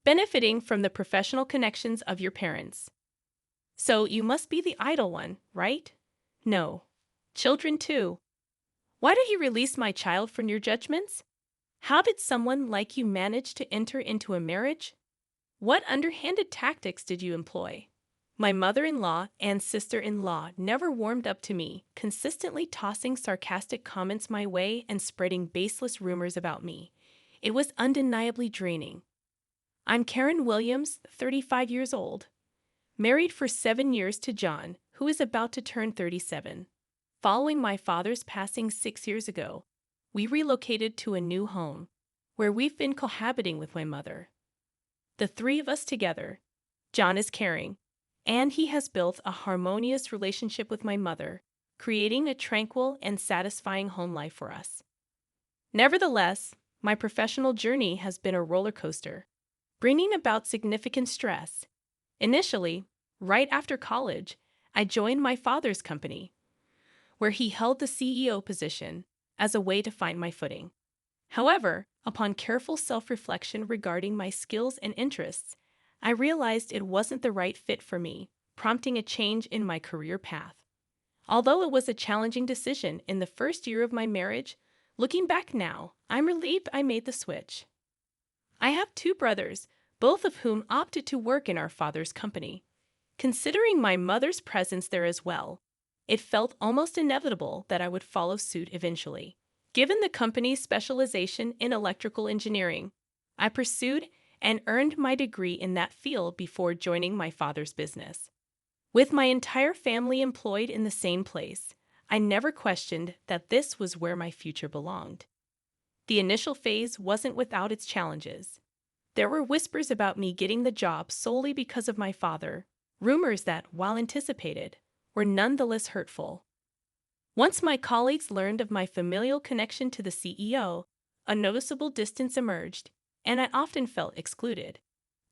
benefiting from the professional connections of your parents. So you must be the idle one, right? No. Children too. Why did he release my child from your judgments? How did someone like you manage to enter into a marriage? What underhanded tactics did you employ? My mother-in-law and sister-in-law never warmed up to me, consistently tossing sarcastic comments my way and spreading baseless rumors about me. It was undeniably draining. I'm Karen Williams, 35 years old, married for 7 years to John, who is about to turn 37. Following my father's passing 6 years ago, we relocated to a new home, where we've been cohabiting with my mother. The three of us together. John is caring, and he has built a harmonious relationship with my mother, creating a tranquil and satisfying home life for us. Nevertheless, my professional journey has been a roller coaster, bringing about significant stress. Initially, right after college, I joined my father's company, where he held the CEO position, as a way to find my footing. However, upon careful self-reflection regarding my skills and interests, I realized it wasn't the right fit for me, prompting a change in my career path. Although it was a challenging decision in the first year of my marriage, looking back now, I'm relieved I made the switch. I have two brothers, both of whom opted to work in our father's company. Considering my mother's presence there as well, it felt almost inevitable that I would follow suit eventually. Given the company's specialization in electrical engineering, I pursued and earned my degree in that field before joining my father's business. With my entire family employed in the same place, I never questioned that this was where my future belonged. The initial phase wasn't without its challenges. There were whispers about me getting the job solely because of my father, rumors that, while anticipated, were nonetheless hurtful. Once my colleagues learned of my familial connection to the CEO, a noticeable distance emerged, and I often felt excluded.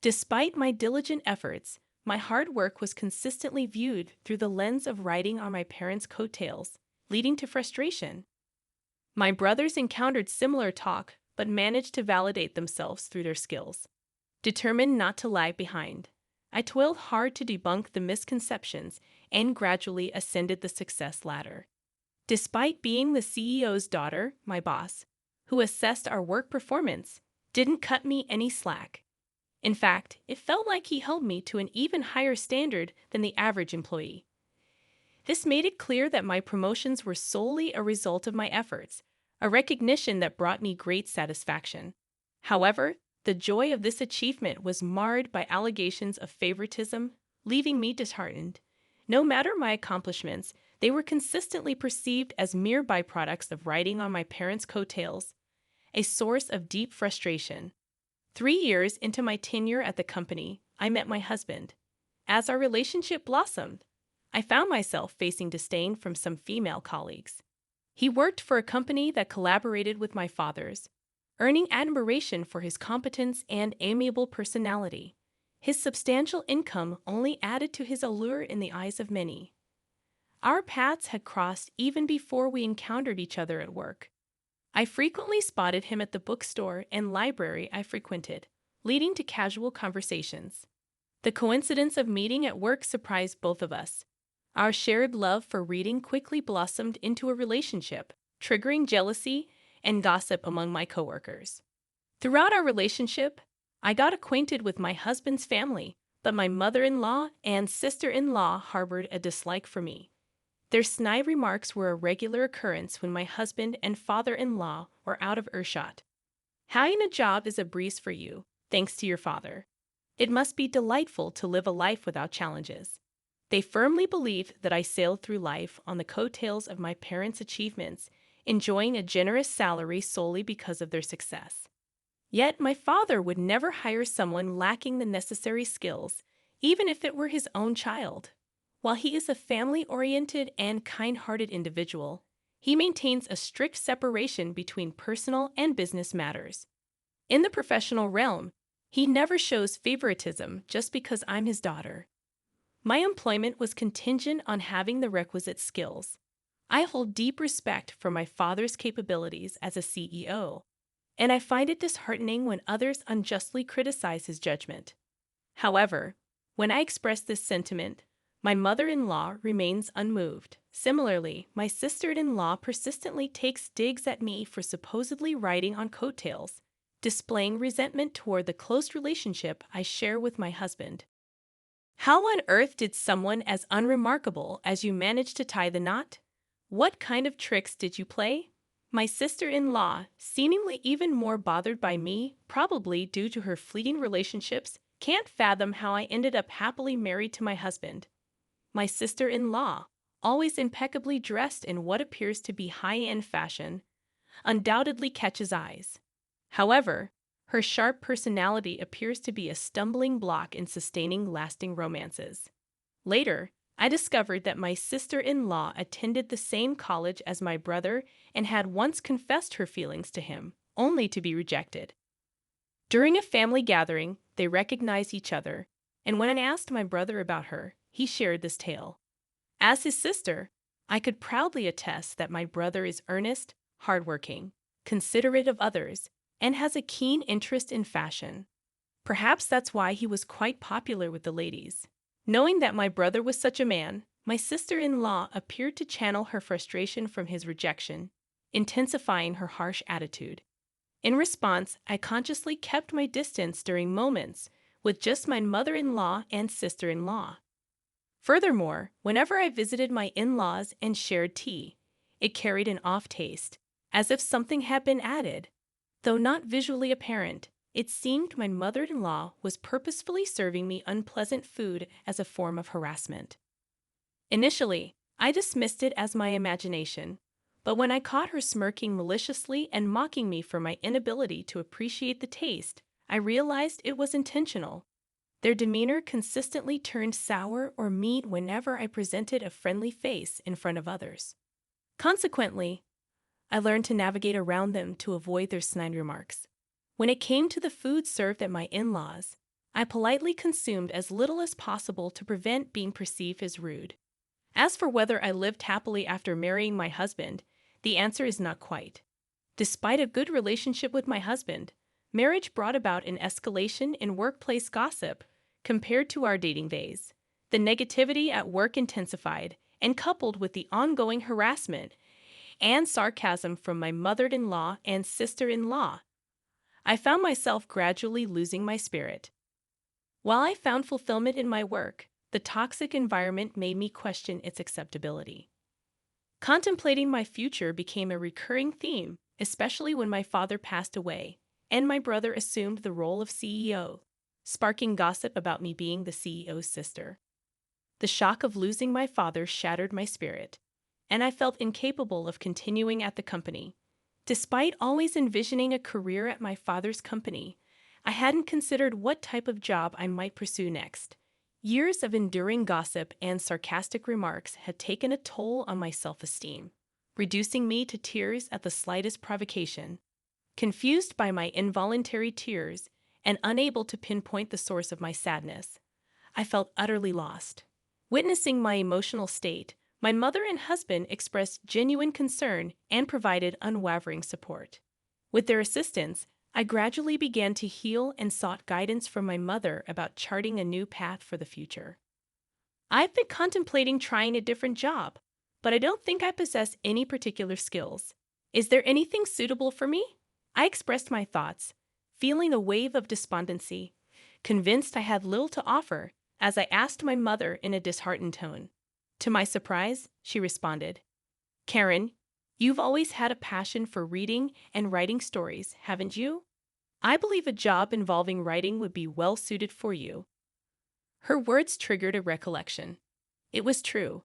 Despite my diligent efforts, my hard work was consistently viewed through the lens of riding on my parents' coattails, leading to frustration. My brothers encountered similar talk, but managed to validate themselves through their skills. Determined not to lag behind, I toiled hard to debunk the misconceptions and gradually ascended the success ladder. Despite being the CEO's daughter, my boss, who assessed our work performance, didn't cut me any slack. In fact, it felt like he held me to an even higher standard than the average employee. This made it clear that my promotions were solely a result of my efforts, a recognition that brought me great satisfaction. However, the joy of this achievement was marred by allegations of favoritism, leaving me disheartened. No matter my accomplishments, they were consistently perceived as mere byproducts of riding on my parents' coattails, a source of deep frustration. 3 years into my tenure at the company, I met my husband. As our relationship blossomed, I found myself facing disdain from some female colleagues. He worked for a company that collaborated with my father's, earning admiration for his competence and amiable personality. His substantial income only added to his allure in the eyes of many. Our paths had crossed even before we encountered each other at work. I frequently spotted him at the bookstore and library I frequented, leading to casual conversations. The coincidence of meeting at work surprised both of us. Our shared love for reading quickly blossomed into a relationship, triggering jealousy and gossip among my coworkers. Throughout our relationship, I got acquainted with my husband's family, but my mother-in-law and sister-in-law harbored a dislike for me. Their snide remarks were a regular occurrence when my husband and father-in-law were out of earshot. Having a job is a breeze for you, thanks to your father. It must be delightful to live a life without challenges. They firmly believed that I sailed through life on the coattails of my parents' achievements, enjoying a generous salary solely because of their success. Yet my father would never hire someone lacking the necessary skills, even if it were his own child. While he is a family-oriented and kind-hearted individual, he maintains a strict separation between personal and business matters. In the professional realm, he never shows favoritism just because I'm his daughter. My employment was contingent on having the requisite skills. I hold deep respect for my father's capabilities as a CEO, and I find it disheartening when others unjustly criticize his judgment. However, when I express this sentiment, my mother-in-law remains unmoved. Similarly, my sister-in-law persistently takes digs at me for supposedly riding on coattails, displaying resentment toward the close relationship I share with my husband. How on earth did someone as unremarkable as you manage to tie the knot? What kind of tricks did you play? My sister-in-law, seemingly even more bothered by me, probably due to her fleeting relationships, can't fathom how I ended up happily married to my husband. My sister-in-law, always impeccably dressed in what appears to be high-end fashion, undoubtedly catches eyes. However, her sharp personality appears to be a stumbling block in sustaining lasting romances. Later, I discovered that my sister-in-law attended the same college as my brother and had once confessed her feelings to him, only to be rejected. During a family gathering, they recognized each other, and when I asked my brother about her, he shared this tale. As his sister, I could proudly attest that my brother is earnest, hardworking, considerate of others, and has a keen interest in fashion. Perhaps that's why he was quite popular with the ladies. Knowing that my brother was such a man, my sister-in-law appeared to channel her frustration from his rejection, intensifying her harsh attitude. In response, I consciously kept my distance during moments with just my mother-in-law and sister-in-law. Furthermore, whenever I visited my in-laws and shared tea, it carried an off taste, as if something had been added. Though not visually apparent, it seemed my mother-in-law was purposefully serving me unpleasant food as a form of harassment. Initially, I dismissed it as my imagination, but when I caught her smirking maliciously and mocking me for my inability to appreciate the taste, I realized it was intentional. Their demeanor consistently turned sour or mean whenever I presented a friendly face in front of others. Consequently, I learned to navigate around them to avoid their snide remarks. When it came to the food served at my in-laws, I politely consumed as little as possible to prevent being perceived as rude. As for whether I lived happily after marrying my husband, the answer is not quite. Despite a good relationship with my husband, marriage brought about an escalation in workplace gossip compared to our dating days. The negativity at work intensified, and coupled with the ongoing harassment and sarcasm from my mother-in-law and sister-in-law, I found myself gradually losing my spirit. While I found fulfillment in my work, the toxic environment made me question its acceptability. Contemplating my future became a recurring theme, especially when my father passed away, and my brother assumed the role of CEO, sparking gossip about me being the CEO's sister. The shock of losing my father shattered my spirit, and I felt incapable of continuing at the company. Despite always envisioning a career at my father's company, I hadn't considered what type of job I might pursue next. Years of enduring gossip and sarcastic remarks had taken a toll on my self-esteem, reducing me to tears at the slightest provocation. Confused by my involuntary tears and unable to pinpoint the source of my sadness, I felt utterly lost. Witnessing my emotional state, my mother and husband expressed genuine concern and provided unwavering support. With their assistance, I gradually began to heal and sought guidance from my mother about charting a new path for the future. I've been contemplating trying a different job, but I don't think I possess any particular skills. Is there anything suitable for me? I expressed my thoughts, feeling a wave of despondency, convinced I had little to offer, as I asked my mother in a disheartened tone. To my surprise, she responded, "Karen, you've always had a passion for reading and writing stories, haven't you? I believe a job involving writing would be well suited for you." Her words triggered a recollection. It was true.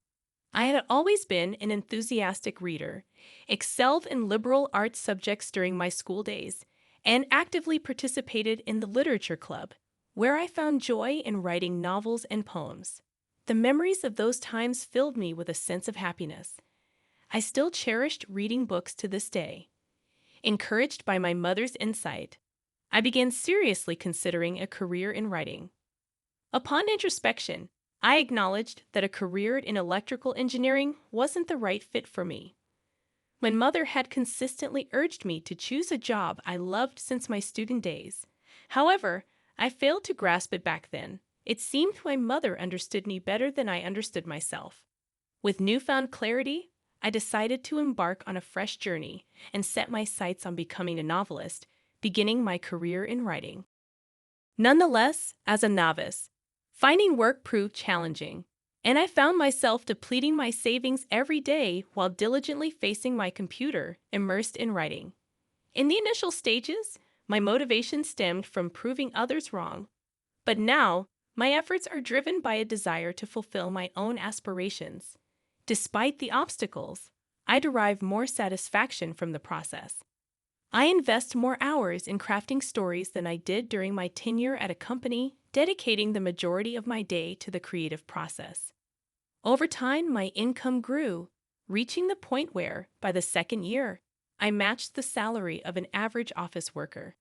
I had always been an enthusiastic reader, excelled in liberal arts subjects during my school days, and actively participated in the literature club, where I found joy in writing novels and poems. The memories of those times filled me with a sense of happiness. I still cherished reading books to this day. Encouraged by my mother's insight, I began seriously considering a career in writing. Upon introspection, I acknowledged that a career in electrical engineering wasn't the right fit for me. My mother had consistently urged me to choose a job I loved since my student days. However, I failed to grasp it back then. It seemed my mother understood me better than I understood myself. With newfound clarity, I decided to embark on a fresh journey and set my sights on becoming a novelist, beginning my career in writing. Nonetheless, as a novice, finding work proved challenging, and I found myself depleting my savings every day while diligently facing my computer, immersed in writing. In the initial stages, my motivation stemmed from proving others wrong, but now my efforts are driven by a desire to fulfill my own aspirations. Despite the obstacles, I derive more satisfaction from the process. I invest more hours in crafting stories than I did during my tenure at a company, dedicating the majority of my day to the creative process. Over time, my income grew, reaching the point where, by the second year, I matched the salary of an average office worker.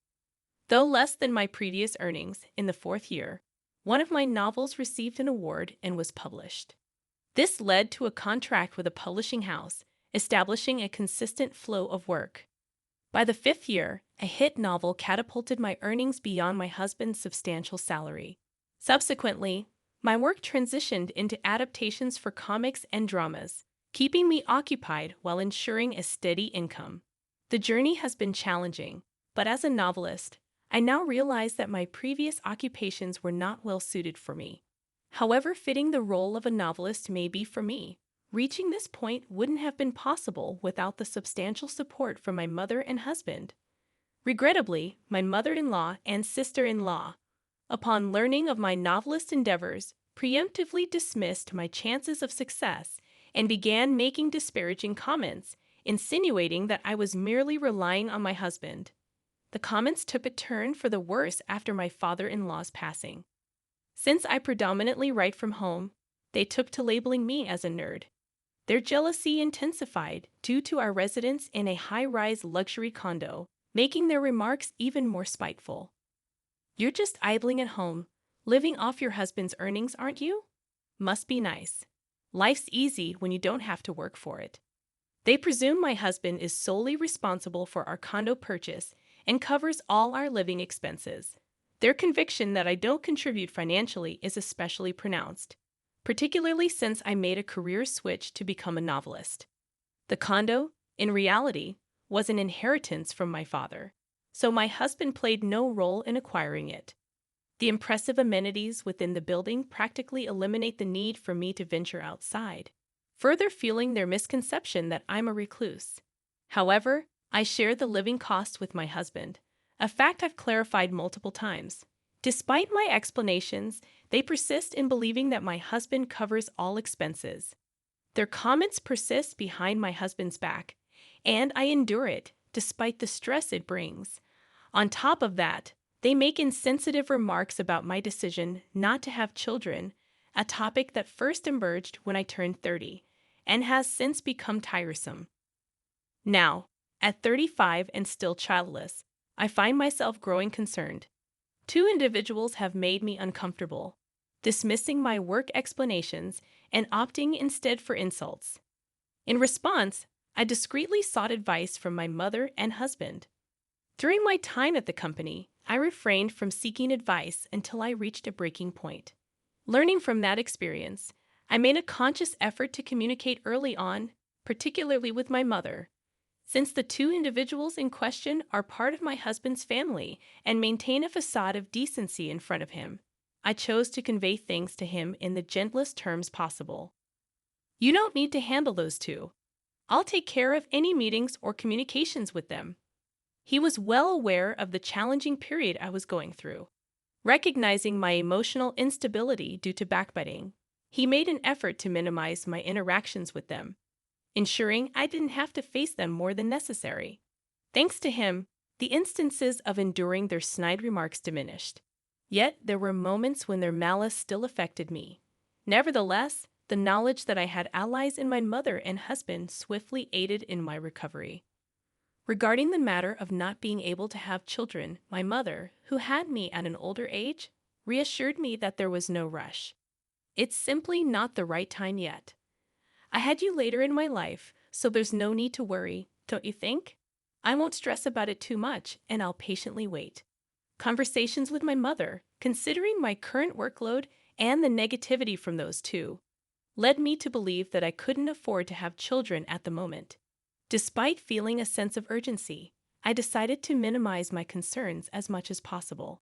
Though less than my previous earnings in the fourth year, one of my novels received an award and was published. This led to a contract with a publishing house, establishing a consistent flow of work. By the fifth year, a hit novel catapulted my earnings beyond my husband's substantial salary. Subsequently, my work transitioned into adaptations for comics and dramas, keeping me occupied while ensuring a steady income. The journey has been challenging, but as a novelist, I now realize that my previous occupations were not well suited for me. However fitting the role of a novelist may be for me, reaching this point wouldn't have been possible without the substantial support from my mother and husband. Regrettably, my mother-in-law and sister-in-law, upon learning of my novelist endeavors, preemptively dismissed my chances of success and began making disparaging comments, insinuating that I was merely relying on my husband. The comments took a turn for the worse after my father-in-law's passing. Since I predominantly write from home, they took to labeling me as a nerd. Their jealousy intensified due to our residence in a high-rise luxury condo, making their remarks even more spiteful. "You're just idling at home, living off your husband's earnings, aren't you? Must be nice. Life's easy when you don't have to work for it." They presume my husband is solely responsible for our condo purchase and covers all our living expenses. Their conviction that I don't contribute financially is especially pronounced, particularly since I made a career switch to become a novelist. The condo, in reality, was an inheritance from my father, so my husband played no role in acquiring it. The impressive amenities within the building practically eliminate the need for me to venture outside, further fueling their misconception that I'm a recluse. However, I share the living costs with my husband, a fact I've clarified multiple times. Despite my explanations, they persist in believing that my husband covers all expenses. Their comments persist behind my husband's back, and I endure it, despite the stress it brings. On top of that, they make insensitive remarks about my decision not to have children, a topic that first emerged when I turned 30, and has since become tiresome. Now, at 35 and still childless, I find myself growing concerned. Two individuals have made me uncomfortable, dismissing my work explanations and opting instead for insults. In response, I discreetly sought advice from my mother and husband. During my time at the company, I refrained from seeking advice until I reached a breaking point. Learning from that experience, I made a conscious effort to communicate early on, particularly with my mother. Since the two individuals in question are part of my husband's family and maintain a facade of decency in front of him, I chose to convey things to him in the gentlest terms possible. "You don't need to handle those two. I'll take care of any meetings or communications with them." He was well aware of the challenging period I was going through. Recognizing my emotional instability due to backbiting, he made an effort to minimize my interactions with them, ensuring I didn't have to face them more than necessary. Thanks to him, the instances of enduring their snide remarks diminished. Yet there were moments when their malice still affected me. Nevertheless, the knowledge that I had allies in my mother and husband swiftly aided in my recovery. Regarding the matter of not being able to have children, my mother, who had me at an older age, reassured me that there was no rush. "It's simply not the right time yet. I had you later in my life, so there's no need to worry. don't you think? I won't stress about it too much, and I'll patiently wait. Conversations with my mother, considering my current workload and the negativity from those two, led me to believe that I couldn't afford to have children at the moment. Despite feeling a sense of urgency, I decided to minimize my concerns as much as possible.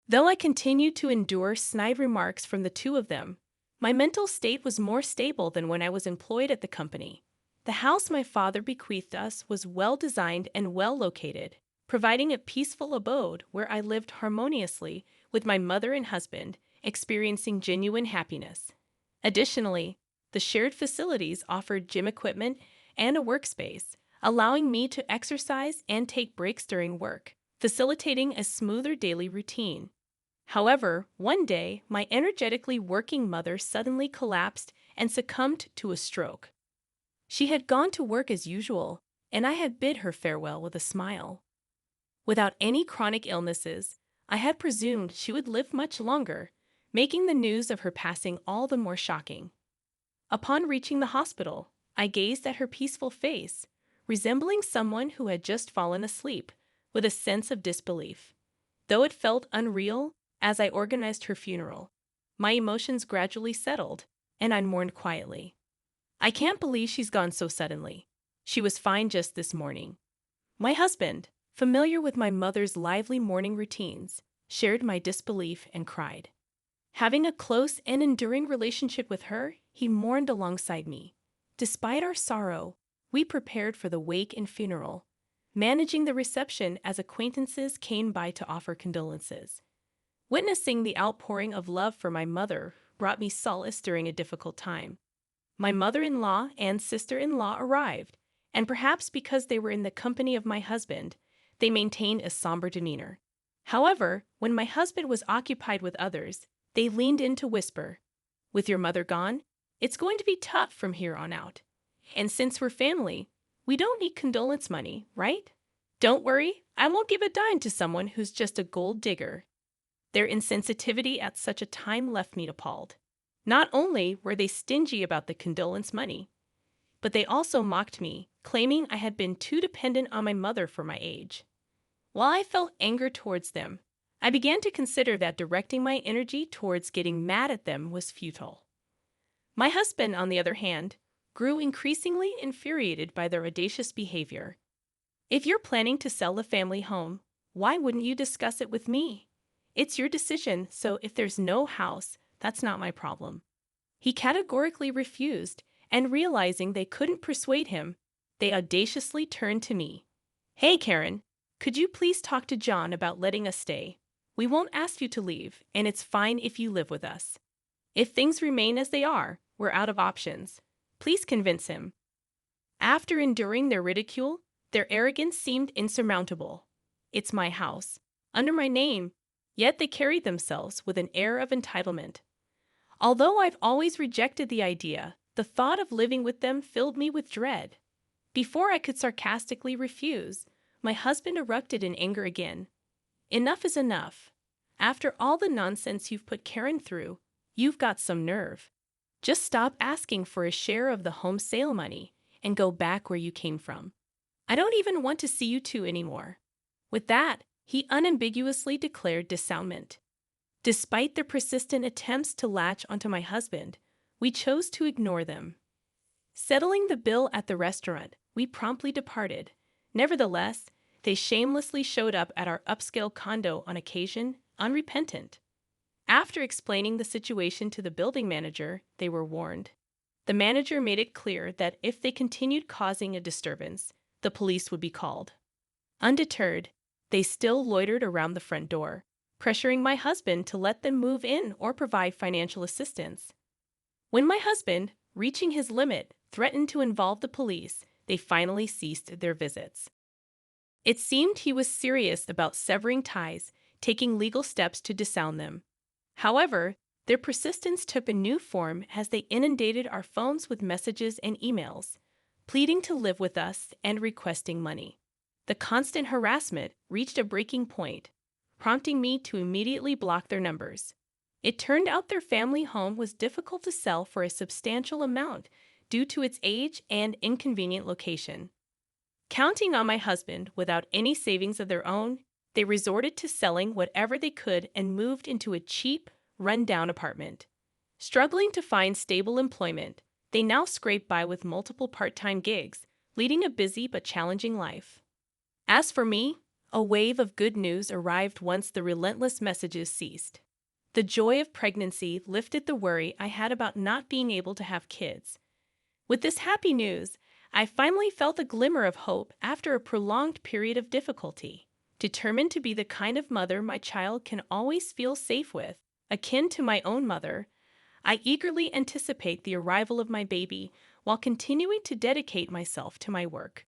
Though I continued to endure snide remarks from the two of them, my mental state was more stable than when I was employed at the company. The house my father bequeathed us was well designed and well located, providing a peaceful abode where I lived harmoniously with my mother and husband, experiencing genuine happiness. Additionally, the shared facilities offered gym equipment and a workspace, allowing me to exercise and take breaks during work, facilitating a smoother daily routine. However, one day, my energetically working mother suddenly collapsed and succumbed to a stroke. She had gone to work as usual, and I had bid her farewell with a smile. Without any chronic illnesses, I had presumed she would live much longer, making the news of her passing all the more shocking. Upon reaching the hospital, I gazed at her peaceful face, resembling someone who had just fallen asleep, with a sense of disbelief. Though it felt unreal as I organized her funeral, my emotions gradually settled, and I mourned quietly. I can't believe she's gone so suddenly. She was fine just this morning. My husband, familiar with my mother's lively morning routines, shared my disbelief and cried. Having a close and enduring relationship with her, he mourned alongside me. Despite our sorrow, we prepared for the wake and funeral, managing the reception as acquaintances came by to offer condolences. Witnessing the outpouring of love for my mother brought me solace during a difficult time. My mother-in-law and sister-in-law arrived, and perhaps because they were in the company of my husband, they maintained a somber demeanor. However, when my husband was occupied with others, they leaned in to whisper, "With your mother gone, it's going to be tough from here on out. And since we're family, we don't need condolence money, right? Don't worry, I won't give a dime to someone who's just a gold digger." Their insensitivity at such a time left me appalled. Not only were they stingy about the condolence money, but they also mocked me, claiming I had been too dependent on my mother for my age. While I felt anger towards them, I began to consider that directing my energy towards getting mad at them was futile. My husband, on the other hand, grew increasingly infuriated by their audacious behavior. "If you're planning to sell the family home, why wouldn't you discuss it with me? It's your decision, so if there's no house, that's not my problem." He categorically refused, and realizing they couldn't persuade him, they audaciously turned to me. "Hey, Karen, could you please talk to John about letting us stay? We won't ask you to leave, and it's fine if you live with us. If things remain as they are, we're out of options. Please convince him." After enduring their ridicule, their arrogance seemed insurmountable. It's my house, under my name, yet they carried themselves with an air of entitlement. Although I've always rejected the idea, the thought of living with them filled me with dread. Before I could sarcastically refuse, my husband erupted in anger again. "Enough is enough. After all the nonsense you've put Karen through, you've got some nerve. Just stop asking for a share of the home sale money and go back where you came from. I don't even want to see you two anymore." With that, he unambiguously declared dissoundment. Despite their persistent attempts to latch onto my husband, we chose to ignore them. Settling the bill at the restaurant, we promptly departed. Nevertheless, they shamelessly showed up at our upscale condo on occasion, unrepentant. After explaining the situation to the building manager, they were warned. The manager made it clear that if they continued causing a disturbance, the police would be called. Undeterred, they still loitered around the front door, pressuring my husband to let them move in or provide financial assistance. When my husband, reaching his limit, threatened to involve the police, they finally ceased their visits. It seemed he was serious about severing ties, taking legal steps to disown them. However, their persistence took a new form as they inundated our phones with messages and emails, pleading to live with us and requesting money. The constant harassment reached a breaking point, prompting me to immediately block their numbers. It turned out their family home was difficult to sell for a substantial amount due to its age and inconvenient location. Counting on my husband without any savings of their own, they resorted to selling whatever they could and moved into a cheap, run-down apartment. Struggling to find stable employment, they now scrape by with multiple part-time gigs, leading a busy but challenging life. As for me, a wave of good news arrived once the relentless messages ceased. The joy of pregnancy lifted the worry I had about not being able to have kids. With this happy news, I finally felt a glimmer of hope after a prolonged period of difficulty. Determined to be the kind of mother my child can always feel safe with, akin to my own mother, I eagerly anticipate the arrival of my baby while continuing to dedicate myself to my work.